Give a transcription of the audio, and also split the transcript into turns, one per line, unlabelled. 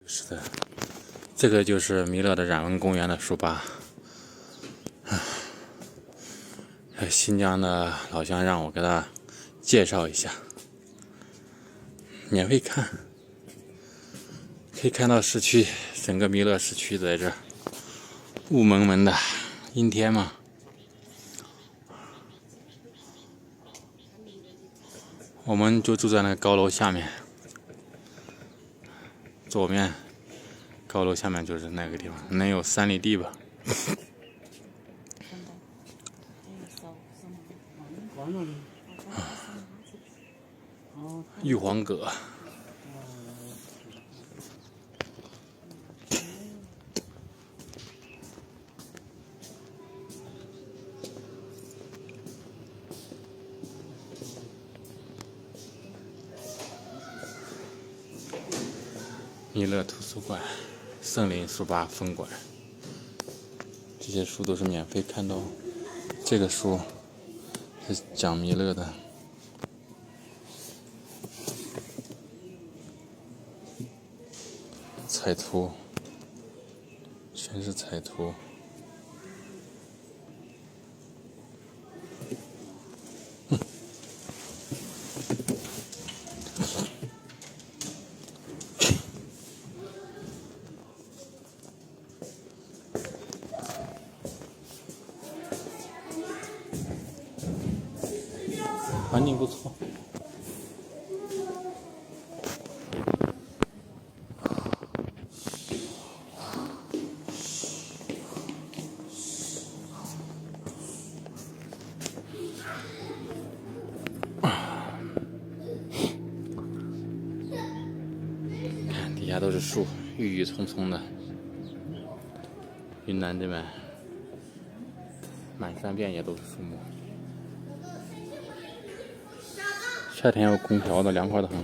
是的，这个就是弥勒的染纹公园的书吧。新疆的老乡让我给他介绍一下，免费看，可以看到市区，整个弥勒市区在这，雾蒙蒙的，阴天嘛。我们就住在那个高楼下面，左面高楼下面就是那个地方，能有3里地吧。玉皇阁，弥勒图书馆、圣林书吧分馆，这些书都是免费看到。这个书是讲弥勒的，彩图，全是彩图。环境不错。看底下都是树，郁郁葱葱的。云南这边满山遍野都是树木。夏天有空调的，凉快的很。